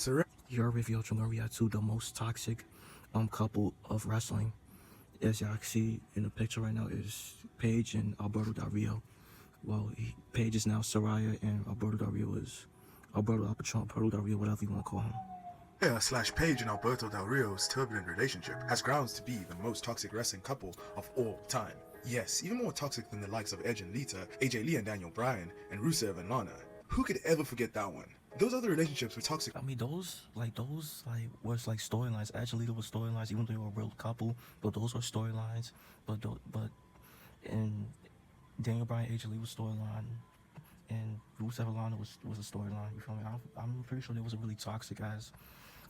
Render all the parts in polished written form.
Your WavyOcho, where we had two the most toxic couple of wrestling. As y'all can see in the picture right now is Paige and Alberto Del Rio. Well, Paige is now Soraya and Alberto Del Rio is Alberto Al Patron, Alberto Del Rio, whatever you want to call him. Paige and Alberto Del Rio's turbulent relationship has grounds to be the most toxic wrestling couple of all time. Yes, even more toxic than the likes of Edge and Lita, AJ Lee and Daniel Bryan, and Rusev and Lana. Who could ever forget that one? Those other relationships were toxic. I mean, those was like storylines. Edge and Lita was storylines, even though they were a real couple, but those were storylines. And Daniel Bryan, AJ Lee was storyline, and Rusev and Lana was a storyline. You feel me? I'm pretty sure they was a really toxic as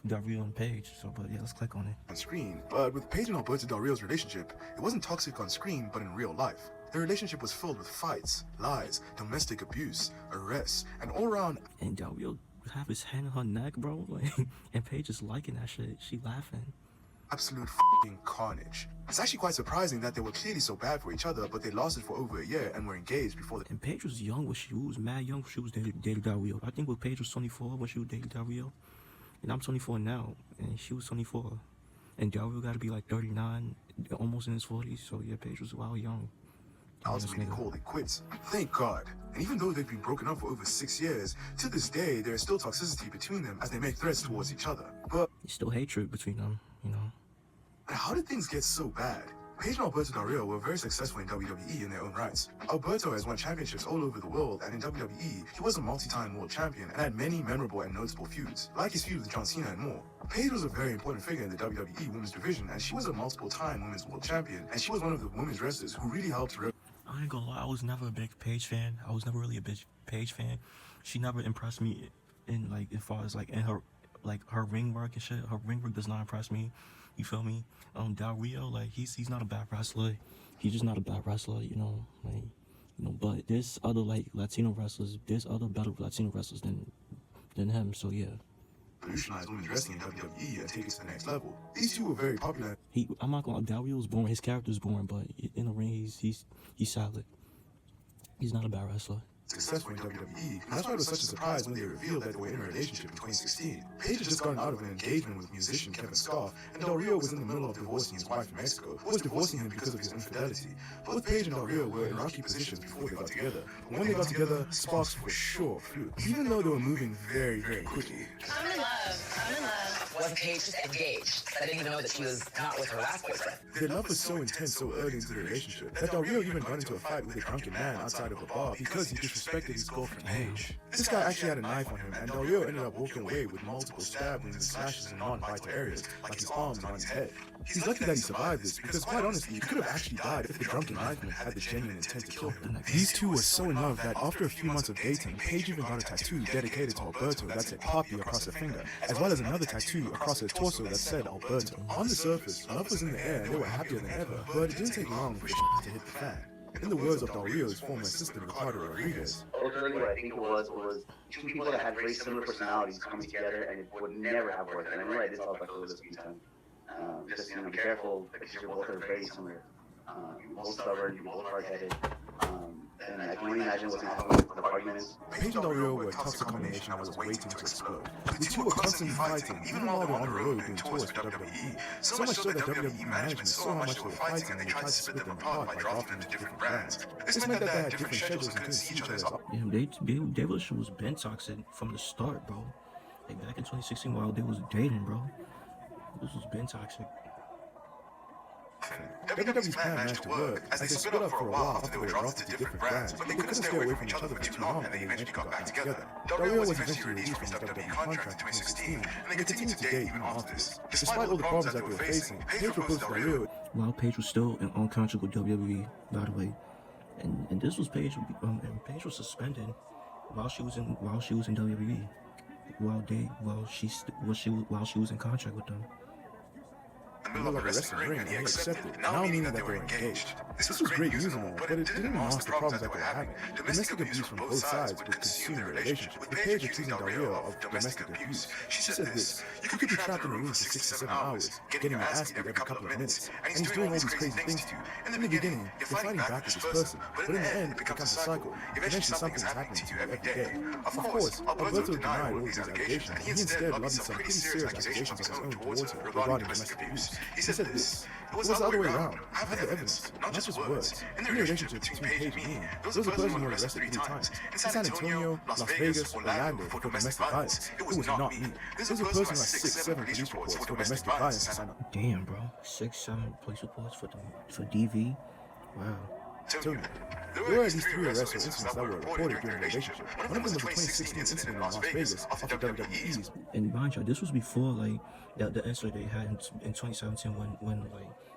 Del Rio and Paige. So, but yeah, let's click on it. On screen, but with Paige and Alberto Del Rio's relationship, it wasn't toxic on screen, but in real life. Their relationship was filled with fights, lies, domestic abuse, arrests, and all-around. And Del Rio would have his hand on her neck, bro. Like, and Paige is liking that shit. She laughing. Absolute f***ing carnage. It's actually quite surprising that they were clearly so bad for each other, but they lasted for over a year and were engaged before the. And Paige was young when she was mad young when she was dating Del Rio. I think when Paige was 24 when she was dating Del Rio. And I'm 24 now, and she was 24. And Del Rio got to be like 39, almost in his 40s. So yeah, Paige was wild young. Ultimately called it quits. Thank God. And even though they've been broken up for over 6 years, to this day there is still toxicity between them as they make threats towards each other. But there's still hatred between them, you know. How did things get so bad? Paige and Alberto Del Rio were very successful in WWE in their own rights. Alberto has won championships all over the world, and in WWE, he was a multi-time world champion and had many memorable and noticeable feuds, like his feud with John Cena and more. Paige was a very important figure in the WWE women's division, and she was a multiple-time women's world champion, and she was one of the women's wrestlers who really helped to I ain't gonna lie, I was never a big Paige fan. I was never really a big Paige fan. She never impressed me in like as far as like in her ring work and shit. Her ring work does not impress me. You feel me? Del Rio, like he's not a bad wrestler. He's just not a bad wrestler, you know. Like, you know, but there's other like Latino wrestlers. There's other better Latino wrestlers than him. So yeah. Revolutionize women's wrestling in WWE and take it to the next level. These two were very popular. I'm not gonna lie, Del Rio was boring. His character's boring, but in the ring, he's solid. He's not a bad wrestler. Successful in WWE, and that's why it was such a surprise when they revealed that they were in a relationship in 2016. Paige had just gotten out of an engagement with musician Kevin Scarf, and Del Rio was in the middle of divorcing his wife in Mexico, who was divorcing him because of his infidelity. Both Paige and Del Rio were in rocky positions before they got together, but when they got together, sparks for sure flew. Even though they were moving very, very quickly. I'm in love. Was Paige just engaged? I didn't even know that she was not with her last boyfriend. Their love was so intense so early into the relationship that Del Rio even got into a fight with a drunken man outside of a bar because he disrespected his girlfriend Paige. This guy actually had a knife on him, and Del Rio ended up walking away with multiple stab wounds and slashes in non-vital areas, like his arms and on his head. He's lucky that he survived this, because quite honestly, he could have actually died if the drunken knifeman had the genuine intent to kill him. These two were so in love that after a few months of dating, Paige even got a tattoo dedicated to Alberto that said Poppy across her finger, as well as another tattoo across her torso that said Alberto. On the surface, love was in the air and they were happier than ever, but it didn't take long for to hit the fan. In the words of Del Rio's former assistant Ricardo Rodriguez, ultimately what I think it was two people that had very similar personalities coming together and it would never have worked. And I know I did talk about this a few times. Just, you know, be careful because you're both are very similar. You're both stubborn, you're both hard-headed. And I can only imagine what's going to happen with the arguments. Paige and Del Rio were a toxic combination that was waiting to explode. The two were constantly fighting, even while they were on the road doing tours for WWE. So much so that WWE management saw how much they were fighting and they tried to split them apart by drafting them to different brands. This meant that they had different schedules and couldn't see each other's up. Yeah, their relationship was been toxic from the start, bro. Like back in 2016 while they was dating, bro. This was been toxic. WWE's plan managed to work, as they split up for a while after they were drafted to different brands, but they couldn't stay away from each other for too long and they eventually got back together. Del Rio was eventually released from his WWE contract in 2016, and they continued to date even after this. Despite all the problems that they were facing, Paige proposed to Del Rio. While Paige was still on contract with WWE, by the way, and this was Paige, and Paige was suspended while she was in WWE, while she was in contract with them. in the middle of a wrestling ring and he accepted, now meaning that they were engaged. This was great news and all, but it didn't mask the problems that they were having. Domestic abuse from both sides would consume the relationship, with Paige accusing Dario of domestic abuse. She said this: "You could be trapped in a room for 6 to 7 hours, getting your ass beat every couple of minutes, and he's doing all these crazy things to you. In the beginning, you're fighting back with this person, but in the end, it becomes a cycle. Eventually, something is happening to you every day." Of course, Alberto denied all these allegations, and he instead levied some pretty serious accusations of his own towards her regarding domestic abuse. He said this: "It was the other way around. I have the evidence, not just words. In the relationship between Paige and me, there was a person who was arrested 3 times. In San Antonio, Las Vegas, Orlando for domestic violence. It was not me. There's a person who has 6, 7 police reports for domestic violence in San Antonio." Damn, bro. 6, 7 police reports for DV. Wow. There were at least 3 arrests or incidents that were reported during the relationship. One of them was a 2016 incident in Las Vegas after WWE's. And mind you, this was before like the incident they had in 2017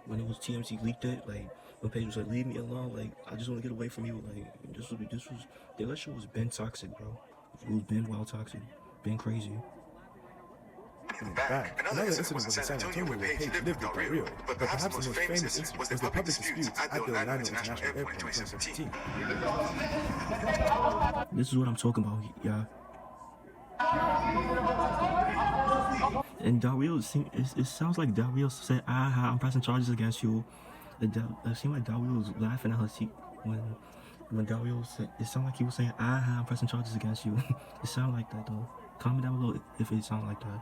when it was TMZ leaked it, like when Paige was like, "Leave me alone, like I just want to get away from you." Like this was the relationship was been toxic, bro. It was been wild toxic, been crazy. In fact, another incident was in San Antonio where Paige lived with Dario, but perhaps the most famous incident was the public disputes at the Orlando International Airport in 2017. This is what I'm talking about, yeah. And Dario, it sounds like Dario said, I'm pressing charges against you." It seemed like Dario was laughing at her seat when Dario said, it sounded like he was saying, I'm pressing charges against you." It sounded like that though. Comment down below if it sounded like that.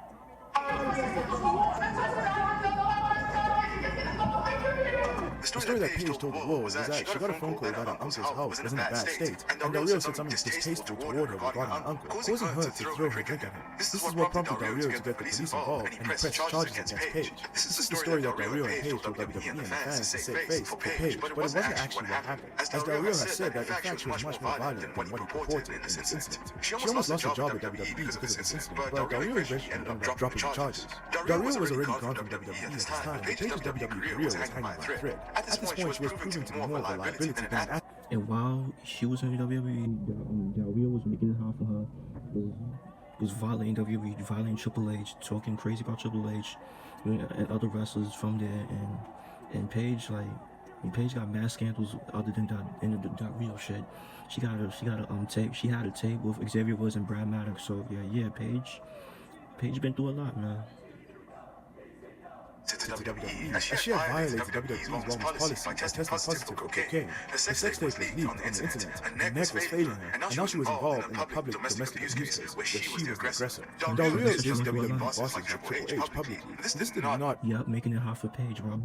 The story that Paige told the world was that she got a phone call that her uncle's health was in a bad state, and Dario said something distasteful toward her regarding her uncle, causing her to throw her drink at him. This is what prompted Dario to get the police involved and he pressed charges against Paige. This is the story that Dario and Paige told WWE and the fans to save face for Paige, but it wasn't actually what happened, as Dario has said that in fact she was much more violent than what he purported in this incident. She almost lost her job at WWE because of this incident, but Dario eventually ended up dropping the charges. Dario was already gone from WWE at this time, and Paige's WWE career was hanging by a thread. At this point, she was proving to be more of a liability than an asset. And while she was in WWE, Dario was making it hard for her. Was violating WWE, violating Triple H, talking crazy about Triple H and other wrestlers from there. And Paige, Paige got mad scandals other than that Dario shit. She got a tape. She had a tape with Xavier Woods and Brad Maddox. So yeah, Paige been through a lot, man. To WWE, as she had violated WWE's wellness policy by testing positive for cocaine. Her sex tape was leaked on the internet, her neck was failing her, and now she was involved in a public domestic abuse case where she was the aggressor. Dario is using WWE bosses like Triple H publicly. This did not... Yep, making it hard for Paige, bro.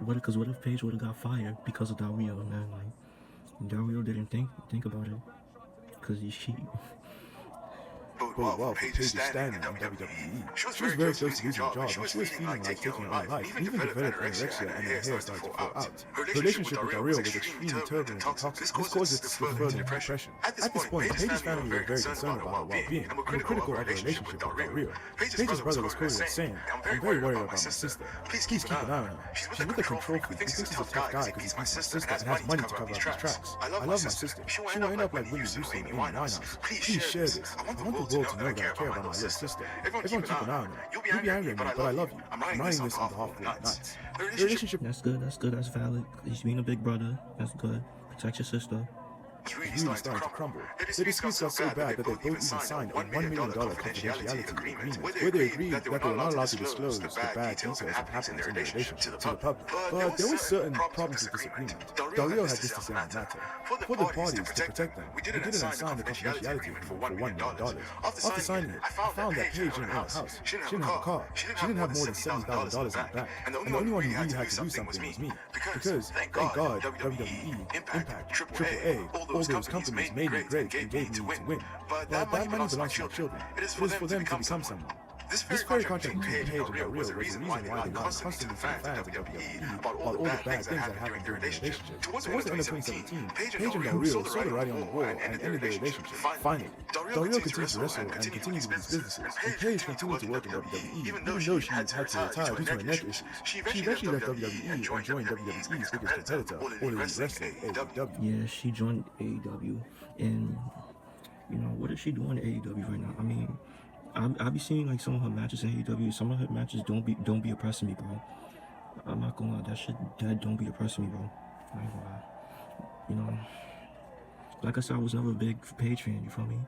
Because what if Paige would have got fired because of Dario, man? Like, Dario didn't think about it. Because she... Well, Paige is standing on WWE. She was very close to losing her job, and she was feeling like taking her own life, and even developed anorexia and her hair started to fall out. Her relationship with Dario was extremely turbulent and toxic. This caused it to slip further into depression. At this point, Paige's family were very concerned about her well-being and were critical of her relationship with Dario. Paige's brother was quoted as saying, "I'm very worried about my sister. Please keep an eye on her. She's with a control freak who thinks he's a tough guy because he's my sister and has money to cover up his tracks. I love my sister. She won't end up like Whitney Houston and Amy Winehouse. Please share this. I want the world to know that I care about my little sister. Everyone keep an eye on her. You'll be angry at me, but I love you. I'm writing this on behalf of the Knights." The relationship... That's good, that's valid. He's being a big brother. That's good. Protect your sister. It's really starting to crumble. The disputes got so bad that they both even signed a $1 million confidentiality agreement where they agreed that they were not allowed to disclose the bad details that happened in their relationship to the public. But there were certain problems with this agreement. Dario had this to say on the matter. For the parties to protect them, we didn't sign the confidentiality agreement for $1 million. After signing it, I found that Paige didn't own a house. She didn't have a car. She didn't have more than $70,000 in the bank. And the only one who really had to do something was me. Because, thank God, WWE, Impact, AAA, all those companies made me great and gave me to win. But that money belongs to my children. It is for them to become someone. This very contract between Paige and Dario was the reason why they got constantly from fans of WWE about all the bad things that happened during the relationship. Towards the end of 2017, Paige and Dario saw the writing on the wall and ended their relationship. Finally, Dario continued to wrestle and continued with his businesses, and Paige continued to work in WWE, even though she had to retire due to her neck issues. She eventually left WWE and joined WWE's biggest competitor, All Elite Wrestling, AEW. Yeah, she joined AEW, and you know what is she doing in AEW right now? I mean, I be seeing like some of her matches in AEW. Some of her matches don't be oppressing me, bro. I'm not gonna lie, that don't be oppressing me, bro. I ain't gonna lie. You know, like I said, I was never a big Paige fan. You feel me?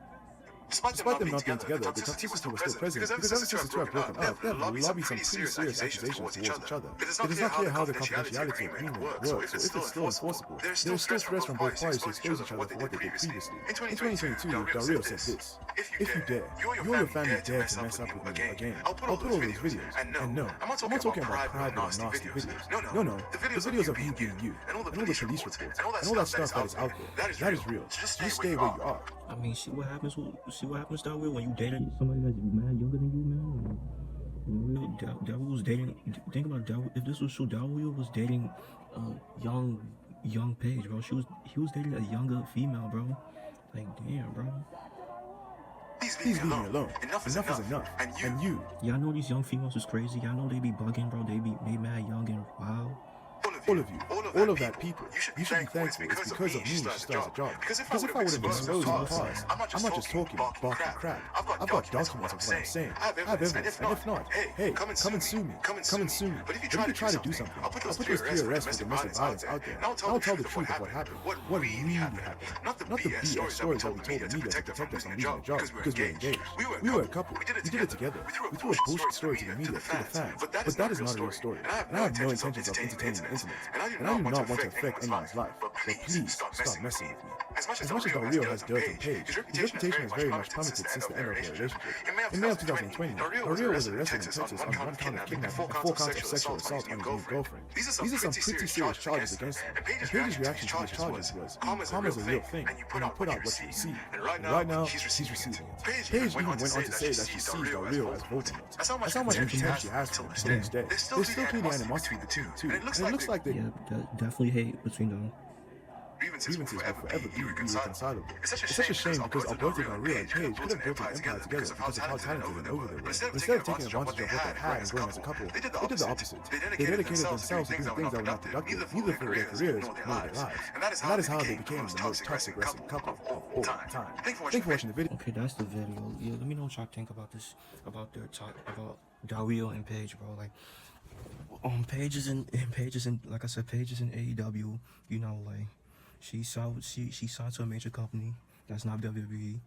Despite them not being together, the toxicity was still present because ever since the two have broken up, they have lobbied some pretty serious accusations towards each other. It is not clear how the confidentiality agreement works, so if it's still enforceable, there is still threats from both parties to expose each other for what they did previously. In 2022, Del Rio said this: "If you dare, you or your family dare to mess up with me again, I'll put all those videos. And no, I'm not talking about private or nasty videos. No, the videos of you being you, and all the police reports, and all that stuff that is out there, that is real. Just stay where you are." I mean, see what happens that way when you dating somebody that's mad younger than you, man. Del was dating. Think about Del. If this was true, Del was dating young Paige, bro. He was dating a younger female, bro. Like, damn, bro. Please leave me alone. Enough is enough. And you. Y'all know these young females is crazy. Y'all know they be bugging, bro. They mad young and wild. All of you, all of that people, you should be thankful it's because of me she still has a job. Because if I would have been exposed in the past, I'm not just talking, barking crap. I've got documents of what I'm saying. I have evidence, and if not, hey, come and sue me. Come and sue me. But if you try to do something, I'll put those three arrests for domestic violence out there. And I'll tell the truth of what happened. What really happened. Not the BS stories that we told the media to protect us from losing a job because we're engaged. We were a couple. We did it together. We threw a bullshit story to the media, to the fans. But that is not a real story. And I have no intentions of entertaining the incident. And I do not want to affect anyone's life, but please stop messing with me. As much as Del Rio has dirt on Paige, his reputation has very much plummeted since the end of their relationship. In May of 2020, Del Rio was arrested in Texas on 1 count of kidnapping and 4 counts of sexual assault on his new girlfriend. These are some pretty serious charges against him. And Paige's reaction to these charges was, karma is a real thing, and you put out what you receive. And right now, she's receiving it. Paige even went on to say that she sees Del Rio as voting it. That's how much contempt she has for him to this day. There's still clearly animosity between the two, and it looks like they... Yeah, definitely hate between them. Grievances will forever be irreconcilable. It's such a shame because Alberto Del Rio and Paige could have built an empire together because of how talented and over they were. Instead of taking advantage of what they had and growing as a couple, they did the opposite. They dedicated themselves to doing things that were not productive, neither for their careers nor their lives. And that is how they became the most toxic wrestling couple of all time. Thank you for watching the video. Okay, that's the video. Yeah, let me know what y'all think about this, about their talk, about Del Rio and Paige, bro. Like, Paige is in, like I said, Paige is in AEW. You know, like, she signed to a major company that's not WWE.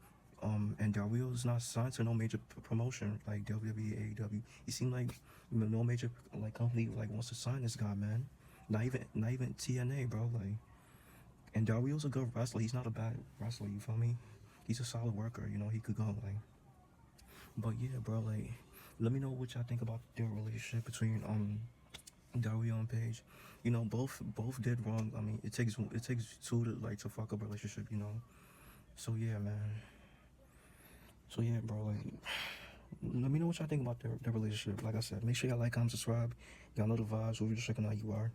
And Del Rio is not signed to no major promotion like WWE, AEW. He seemed like no major like company like wants to sign this guy, man. Not even TNA, bro. Like, and Del Rio's a good wrestler. He's not a bad wrestler. You feel me? He's a solid worker. You know, he could go like. But yeah, bro. Like, let me know what y'all think about their relationship between Del Rio and Paige. You know, both did wrong. I mean, it takes two to fuck up a relationship, you know. So yeah, man. So yeah, bro. Like, let me know what y'all think about their relationship. Like I said, make sure y'all like, comment, subscribe. Y'all know the vibes. We'll be just checking out you are.